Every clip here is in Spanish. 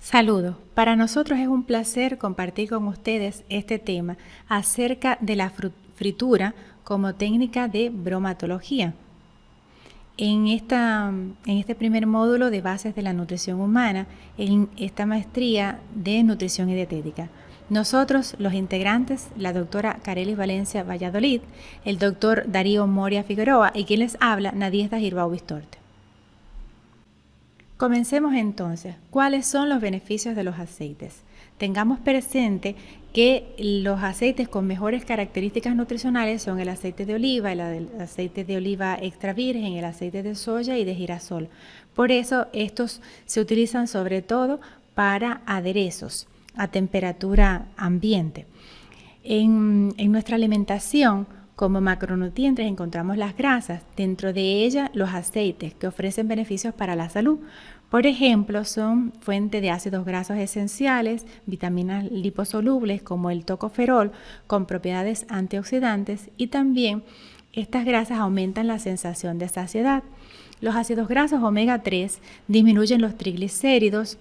Saludos. Para nosotros es un placer compartir con ustedes este tema acerca de la fritura como técnica de bromatología. En este primer módulo de bases de la nutrición humana, en esta maestría de nutrición y dietética. Nosotros, los integrantes, la doctora Carelis Valencia Valladolid, el doctor Darío Moria Figueroa y quien les habla, Nadiezda Girbau Bistorte. Comencemos entonces. ¿Cuáles son los beneficios de los aceites? Tengamos presente que los aceites con mejores características nutricionales son el aceite de oliva, el aceite de oliva extra virgen, el aceite de soya y de girasol. Por eso estos se utilizan sobre todo para aderezos a temperatura ambiente. En nuestra alimentación, como macronutrientes encontramos las grasas, dentro de ellas los aceites que ofrecen beneficios para la salud. Por ejemplo, son fuente de ácidos grasos esenciales, vitaminas liposolubles como el tocoferol con propiedades antioxidantes y también estas grasas aumentan la sensación de saciedad. Los ácidos grasos omega 3 disminuyen los triglicéridos,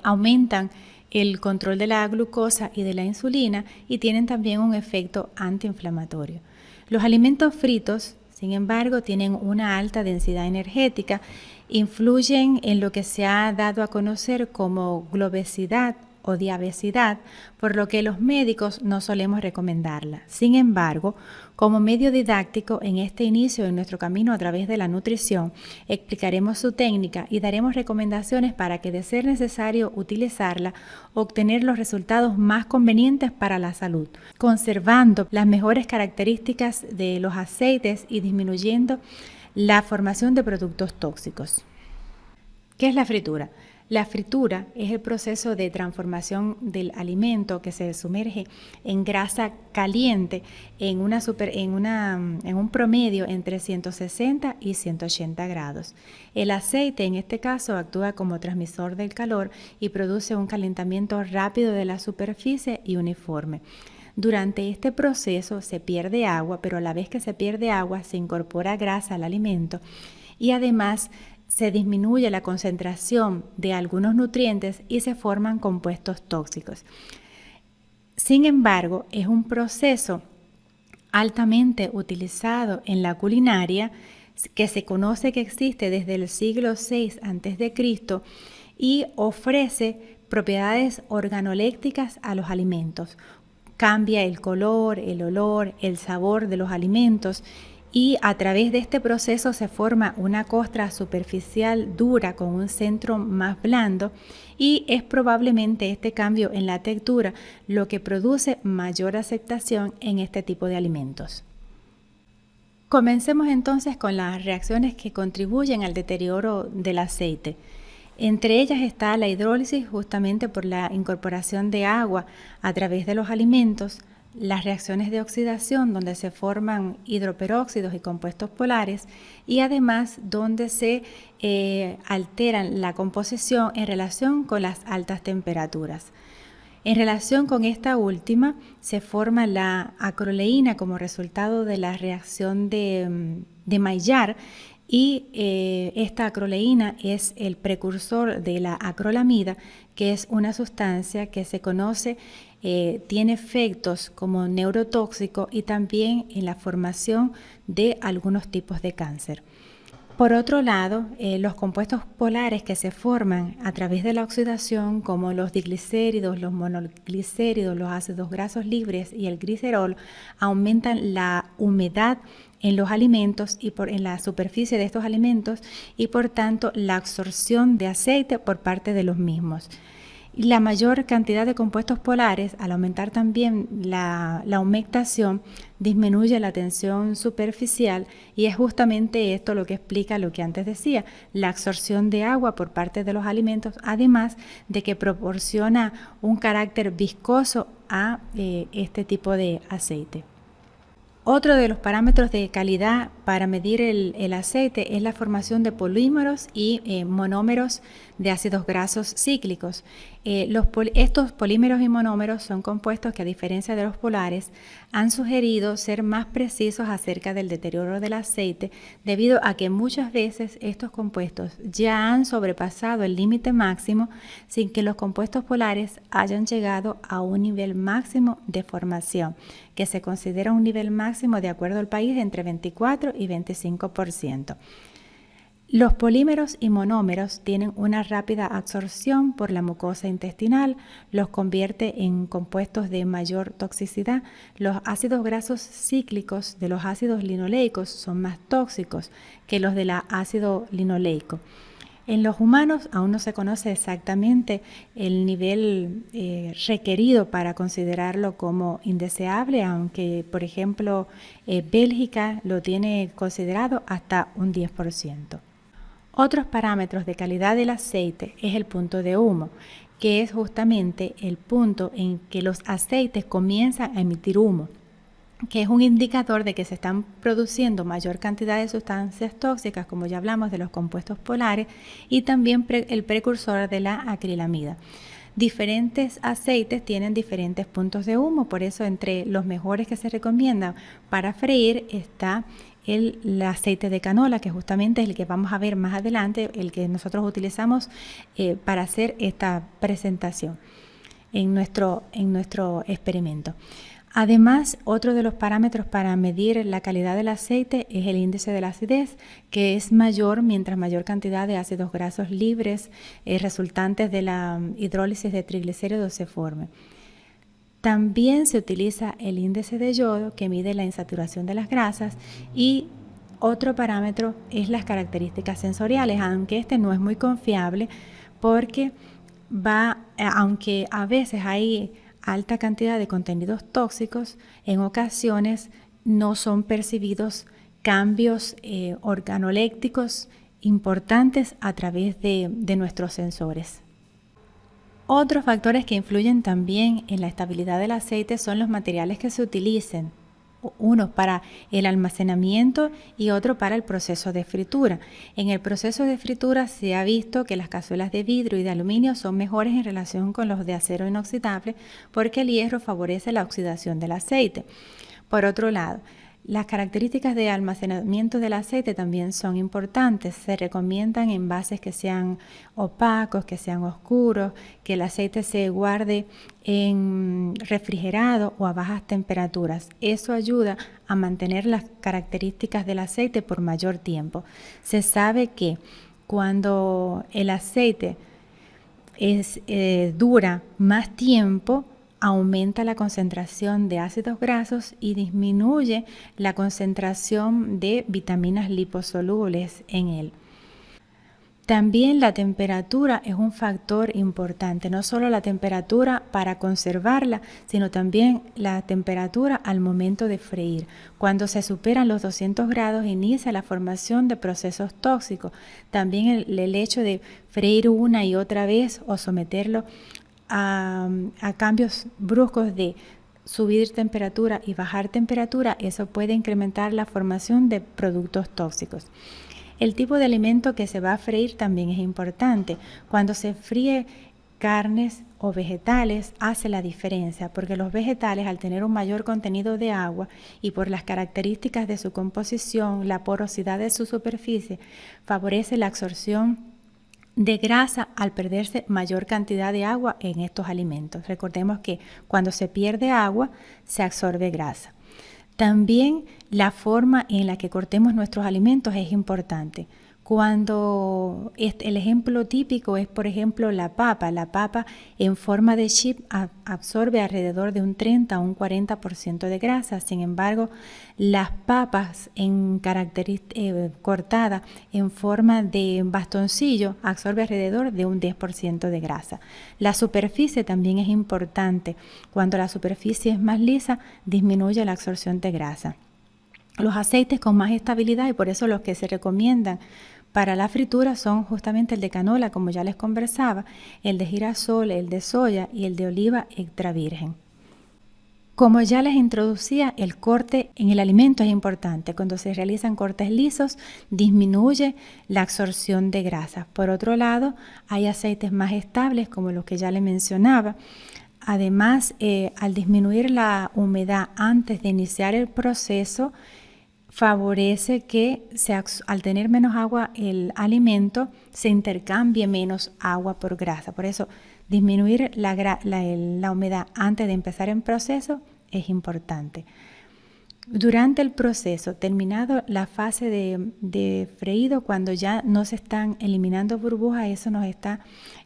aumentan el control de la glucosa y de la insulina y tienen también un efecto antiinflamatorio. Los alimentos fritos, sin embargo, tienen una alta densidad energética, influyen en lo que se ha dado a conocer como globosidad o diabesidad, por lo que los médicos no solemos recomendarla. Sin embargo, como medio didáctico en este inicio de nuestro camino a través de la nutrición, explicaremos su técnica y daremos recomendaciones para que, de ser necesario utilizarla, obtener los resultados más convenientes para la salud, conservando las mejores características de los aceites y disminuyendo la formación de productos tóxicos. ¿Qué es la fritura? La fritura es el proceso de transformación del alimento que se sumerge en grasa caliente en un promedio entre 160 y 180 grados. El aceite en este caso actúa como transmisor del calor y produce un calentamiento rápido de la superficie y uniforme. Durante este proceso se pierde agua, pero a la vez que se pierde agua se incorpora grasa al alimento y además se disminuye la concentración de algunos nutrientes y se forman compuestos tóxicos. Sin embargo, es un proceso altamente utilizado en la culinaria que se conoce que existe desde el siglo VI a.C. y ofrece propiedades organolépticas a los alimentos. Cambia el color, el olor, el sabor de los alimentos y a través de este proceso se forma una costra superficial dura con un centro más blando y es probablemente este cambio en la textura lo que produce mayor aceptación en este tipo de alimentos. Comencemos entonces con las reacciones que contribuyen al deterioro del aceite. Entre ellas está la hidrólisis, justamente por la incorporación de agua a través de los alimentos, las reacciones de oxidación donde se forman hidroperóxidos y compuestos polares y además donde se alteran la composición en relación con las altas temperaturas. En relación con esta última se forma la acroleína como resultado de la reacción de Maillard y esta acroleína es el precursor de la acrolamida, que es una sustancia que se conoce tiene efectos como neurotóxico y también en la formación de algunos tipos de cáncer. Por otro lado, los compuestos polares que se forman a través de la oxidación, como los diglicéridos, los monoglicéridos, los ácidos grasos libres y el glicerol, aumentan la humedad en los alimentos y en la superficie de estos alimentos y por tanto la absorción de aceite por parte de los mismos. La mayor cantidad de compuestos polares, al aumentar también la humectación, disminuye la tensión superficial y es justamente esto lo que explica lo que antes decía, la absorción de agua por parte de los alimentos, además de que proporciona un carácter viscoso a este tipo de aceite. Otro de los parámetros de calidad para medir el aceite es la formación de polímeros y monómeros de ácidos grasos cíclicos. Estos polímeros y monómeros son compuestos que, a diferencia de los polares, han sugerido ser más precisos acerca del deterioro del aceite, debido a que muchas veces estos compuestos ya han sobrepasado el límite máximo sin que los compuestos polares hayan llegado a un nivel máximo de formación, que se considera un nivel máximo de acuerdo al país de entre 24 y 25%. Los polímeros y monómeros tienen una rápida absorción por la mucosa intestinal, los convierte en compuestos de mayor toxicidad. Los ácidos grasos cíclicos de los ácidos linoleicos son más tóxicos que los del ácido linoleico. En los humanos aún no se conoce exactamente el nivel requerido para considerarlo como indeseable, aunque, por ejemplo, Bélgica lo tiene considerado hasta un 10%. Otros parámetros de calidad del aceite es el punto de humo, que es justamente el punto en que los aceites comienzan a emitir humo, que es un indicador de que se están produciendo mayor cantidad de sustancias tóxicas, como ya hablamos de los compuestos polares, y también el precursor de la acrilamida. Diferentes aceites tienen diferentes puntos de humo, por eso entre los mejores que se recomiendan para freír está el aceite de canola, que justamente es el que vamos a ver más adelante, el que nosotros utilizamos para hacer esta presentación en nuestro experimento. Además, otro de los parámetros para medir la calidad del aceite es el índice de la acidez, que es mayor mientras mayor cantidad de ácidos grasos libres resultantes de la hidrólisis de triglicéridos se forme. También se utiliza el índice de yodo, que mide la insaturación de las grasas, y otro parámetro es las características sensoriales, aunque este no es muy confiable porque aunque a veces hay alta cantidad de contenidos tóxicos, en ocasiones no son percibidos cambios organolépticos importantes a través de nuestros sensores. Otros factores que influyen también en la estabilidad del aceite son los materiales que se utilicen, uno para el almacenamiento y otro para el proceso de fritura. En el proceso de fritura se ha visto que las cazuelas de vidrio y de aluminio son mejores en relación con los de acero inoxidable porque el hierro favorece la oxidación del aceite. Por otro lado, las características de almacenamiento del aceite también son importantes. Se recomiendan envases que sean opacos, que sean oscuros, que el aceite se guarde en refrigerado o a bajas temperaturas. Eso ayuda a mantener las características del aceite por mayor tiempo. Se sabe que cuando el aceite dura más tiempo, aumenta la concentración de ácidos grasos y disminuye la concentración de vitaminas liposolubles en él. También la temperatura es un factor importante, no solo la temperatura para conservarla, sino también la temperatura al momento de freír. Cuando se superan los 200 grados inicia la formación de procesos tóxicos. También el hecho de freír una y otra vez o someterlo a cambios bruscos de subir temperatura y bajar temperatura, eso puede incrementar la formación de productos tóxicos. El tipo de alimento que se va a freír también es importante. Cuando se fríe carnes o vegetales hace la diferencia, porque los vegetales, al tener un mayor contenido de agua y por las características de su composición, la porosidad de su superficie, favorece la absorción de grasa al perderse mayor cantidad de agua en estos alimentos. Recordemos que cuando se pierde agua, se absorbe grasa. También la forma en la que cortemos nuestros alimentos es importante. Cuando el ejemplo típico es, por ejemplo, la papa en forma de chip absorbe alrededor de un 30 a un 40% de grasa. Sin embargo, las papas cortadas en forma de bastoncillo absorbe alrededor de un 10% de grasa. La superficie también es importante. Cuando la superficie es más lisa, disminuye la absorción de grasa. Los aceites con más estabilidad, y por eso los que se recomiendan para la fritura son justamente el de canola, como ya les conversaba, el de girasol, el de soya y el de oliva extra virgen. Como ya les introducía, el corte en el alimento es importante. Cuando se realizan cortes lisos, disminuye la absorción de grasa. Por otro lado, hay aceites más estables, como los que ya les mencionaba. Además, al disminuir la humedad antes de iniciar el proceso, favorece que al tener menos agua el alimento, se intercambie menos agua por grasa. Por eso, disminuir la humedad antes de empezar el proceso es importante. Durante el proceso, terminado la fase de freído, cuando ya no se están eliminando burbujas, eso nos está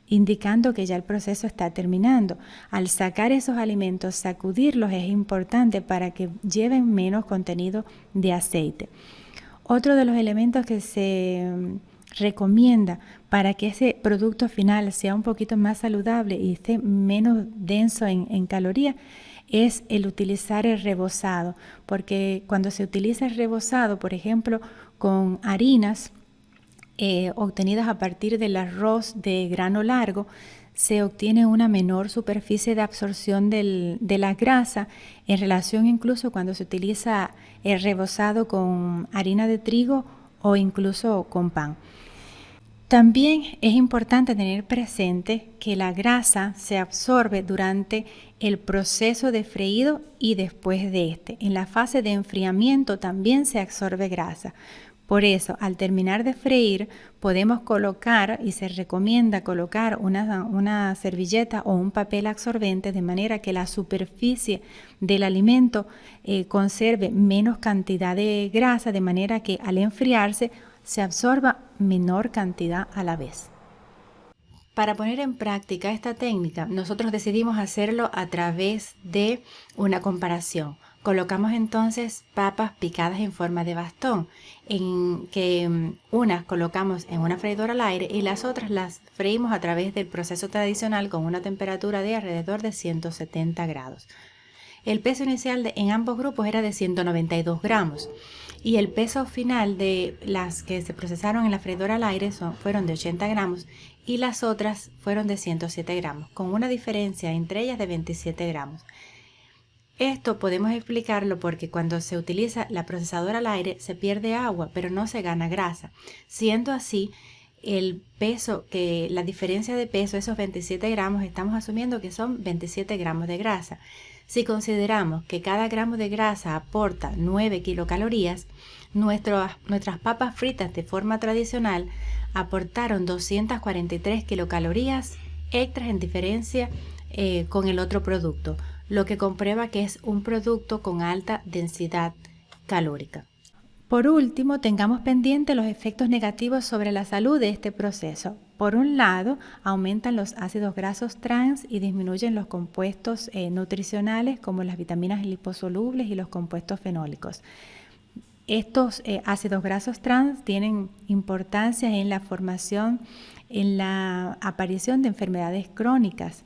indicando que ya el proceso está terminando. Al sacar esos alimentos, sacudirlos es importante para que lleven menos contenido de aceite. Otro de los elementos que se recomienda para que ese producto final sea un poquito más saludable y esté menos denso en calorías es el utilizar el rebozado, porque cuando se utiliza el rebozado, por ejemplo, con harinas obtenidas a partir del arroz de grano largo, se obtiene una menor superficie de absorción de la grasa en relación incluso cuando se utiliza el rebozado con harina de trigo o incluso con pan. También es importante tener presente que la grasa se absorbe durante el proceso de freído y después de este. En la fase de enfriamiento también se absorbe grasa. Por eso, al terminar de freír, podemos colocar, y se recomienda colocar una servilleta o un papel absorbente de manera que la superficie del alimento conserve menos cantidad de grasa, de manera que al enfriarse se absorba menor cantidad a la vez. Para poner en práctica esta técnica, nosotros decidimos hacerlo a través de una comparación. Colocamos entonces papas picadas en forma de bastón, en que unas colocamos en una freidora al aire y las otras las freímos a través del proceso tradicional con una temperatura de alrededor de 170 grados. El peso inicial en ambos grupos era de 192 gramos y el peso final de las que se procesaron en la freidora al aire fueron de 80 gramos y las otras fueron de 107 gramos, con una diferencia entre ellas de 27 gramos. Esto podemos explicarlo porque cuando se utiliza la procesadora al aire se pierde agua, pero no se gana grasa. Siendo así, la diferencia de peso, esos 27 gramos, estamos asumiendo que son 27 gramos de grasa. Si consideramos que cada gramo de grasa aporta 9 kilocalorías, nuestras papas fritas de forma tradicional aportaron 243 kilocalorías extras en diferencia con el otro producto, lo que comprueba que es un producto con alta densidad calórica. Por último, tengamos pendiente los efectos negativos sobre la salud de este proceso. Por un lado, aumentan los ácidos grasos trans y disminuyen los compuestos nutricionales como las vitaminas liposolubles y los compuestos fenólicos. Estos ácidos grasos trans tienen importancia en la formación, en la aparición de enfermedades crónicas.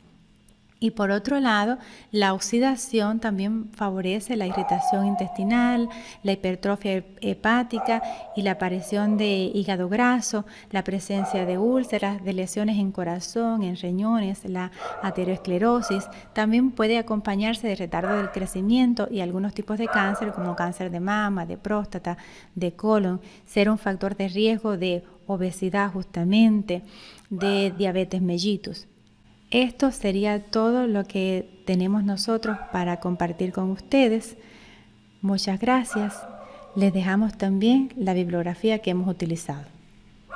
Y por otro lado, la oxidación también favorece la irritación intestinal, la hipertrofia hepática y la aparición de hígado graso, la presencia de úlceras, de lesiones en corazón, en riñones, la aterosclerosis. También puede acompañarse de retardo del crecimiento y algunos tipos de cáncer como cáncer de mama, de próstata, de colon, ser un factor de riesgo de obesidad justamente, de diabetes mellitus. Esto sería todo lo que tenemos nosotros para compartir con ustedes. Muchas gracias. Les dejamos también la bibliografía que hemos utilizado.